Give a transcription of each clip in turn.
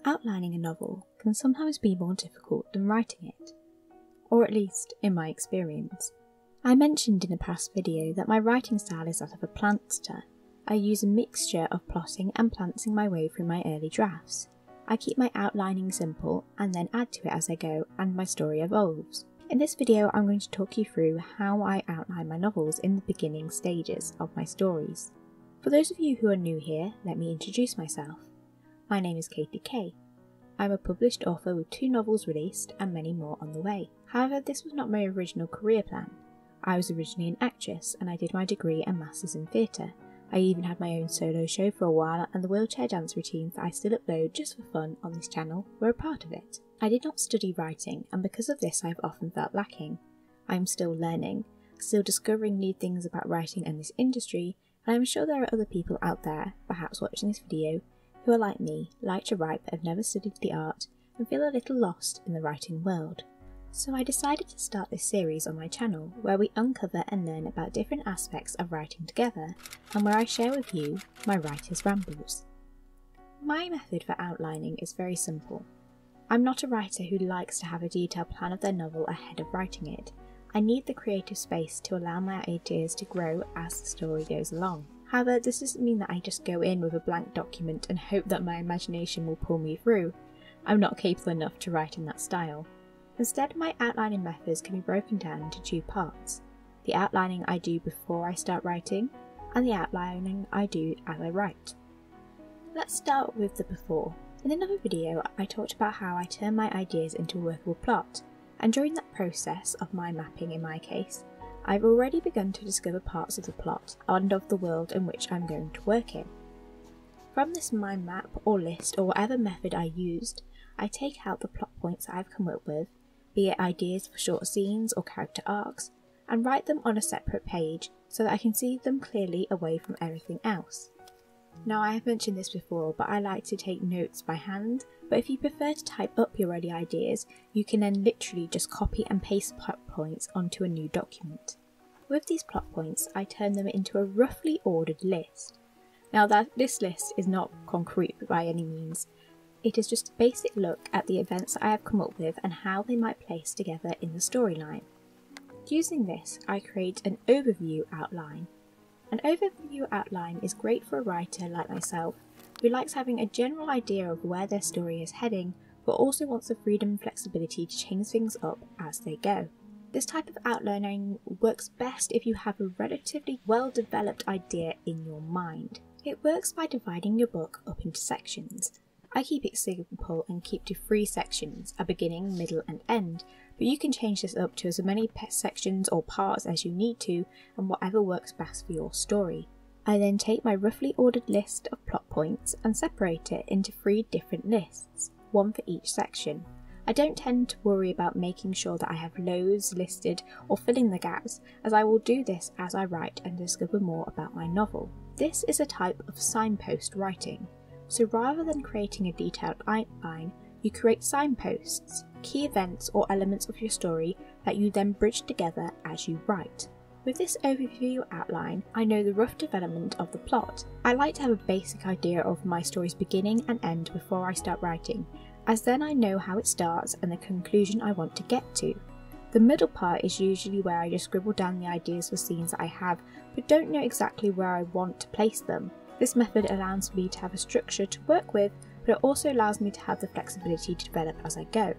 Outlining a novel can sometimes be more difficult than writing it, or at least in my experience. I mentioned in a past video that my writing style is that of a plantster. I use a mixture of plotting and planting my way through my early drafts. I keep my outlining simple and then add to it as I go and my story evolves. In this video I'm going to talk you through how I outline my novels in the beginning stages of my stories. For those of you who are new here, let me introduce myself. My name is K.T.Kaye. I'm a published author with 2 novels released and many more on the way. However, this was not my original career plan. I was originally an actress and I did my degree and masters in theatre. I even had my own solo show for a while, and the wheelchair dance routines that I still upload just for fun on this channel were a part of it. I did not study writing, and because of this I've often felt lacking. I am still learning, still discovering new things about writing and this industry, and I'm sure there are other people out there, perhaps watching this video, who are like me, like to write but have never studied the art, and feel a little lost in the writing world. So I decided to start this series on my channel, where we uncover and learn about different aspects of writing together, and where I share with you my writer's rambles. My method for outlining is very simple. I'm not a writer who likes to have a detailed plan of their novel ahead of writing it. I need the creative space to allow my ideas to grow as the story goes along. However, this doesn't mean that I just go in with a blank document and hope that my imagination will pull me through. I'm not capable enough to write in that style. Instead, my outlining methods can be broken down into 2 parts. The outlining I do before I start writing, and the outlining I do as I write. Let's start with the before. In another video, I talked about how I turn my ideas into a workable plot, and during that process of mind mapping in my case, I've already begun to discover parts of the plot and of the world in which I'm going to work in. From this mind map or list or whatever method I used, I take out the plot points I've come up with, be it ideas for short scenes or character arcs, and write them on a separate page so that I can see them clearly away from everything else. Now, I have mentioned this before, but I like to take notes by hand, but if you prefer to type up your ready ideas, you can then literally just copy and paste plot points onto a new document. With these plot points, I turn them into a roughly ordered list. Now, this list is not concrete by any means. It is just a basic look at the events that I have come up with and how they might place together in the storyline. Using this, I create an overview outline. An overview outline is great for a writer like myself, who likes having a general idea of where their story is heading, but also wants the freedom and flexibility to change things up as they go. This type of outlining works best if you have a relatively well-developed idea in your mind. It works by dividing your book up into sections. I keep it simple and keep to 3 sections, a beginning, middle and end, but you can change this up to as many sections or parts as you need to, and whatever works best for your story. I then take my roughly ordered list of plot points and separate it into 3 different lists, one for each section. I don't tend to worry about making sure that I have loads listed or filling the gaps, as I will do this as I write and discover more about my novel. This is a type of signpost writing. So rather than creating a detailed outline, you create signposts, key events or elements of your story that you then bridge together as you write. With this overview outline, I know the rough development of the plot. I like to have a basic idea of my story's beginning and end before I start writing, as then I know how it starts and the conclusion I want to get to. The middle part is usually where I just scribble down the ideas for scenes that I have, but don't know exactly where I want to place them. This method allows me to have a structure to work with, but it also allows me to have the flexibility to develop as I go.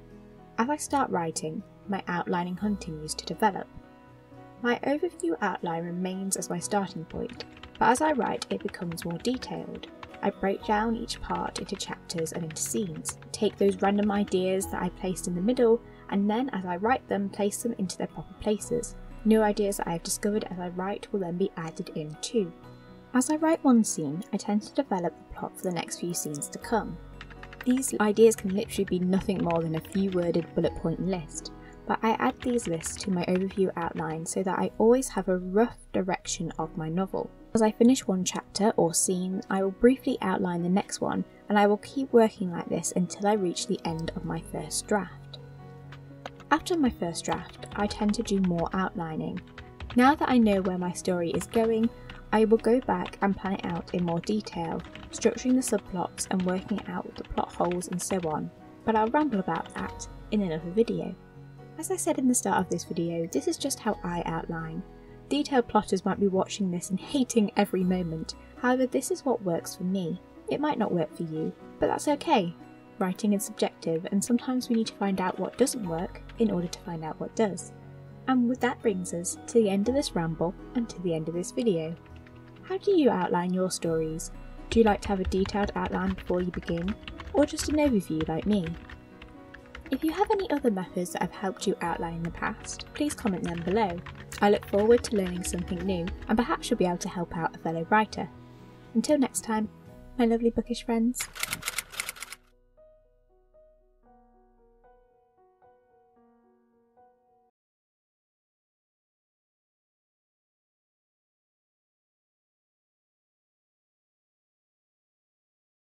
As I start writing, my outlining continues to develop. My overview outline remains as my starting point, but as I write it becomes more detailed. I break down each part into chapters and into scenes, take those random ideas that I placed in the middle, and then as I write them, place them into their proper places. New ideas that I have discovered as I write will then be added in too. As I write one scene, I tend to develop the plot for the next few scenes to come. These ideas can literally be nothing more than a few worded bullet point list, but I add these lists to my overview outline so that I always have a rough direction of my novel. As I finish one chapter or scene, I will briefly outline the next one, and I will keep working like this until I reach the end of my first draft. After my first draft, I tend to do more outlining. Now that I know where my story is going, I will go back and plan it out in more detail, structuring the subplots and working out the plot holes and so on, but I'll ramble about that in another video. As I said in the start of this video, this is just how I outline. Detailed plotters might be watching this and hating every moment, however this is what works for me. It might not work for you, but that's okay. Writing is subjective and sometimes we need to find out what doesn't work in order to find out what does. And with that brings us to the end of this ramble and to the end of this video. How do you outline your stories? Do you like to have a detailed outline before you begin, or just an overview like me? If you have any other methods that have helped you outline in the past, please comment them below. I look forward to learning something new and perhaps you'll be able to help out a fellow writer. Until next time, my lovely bookish friends.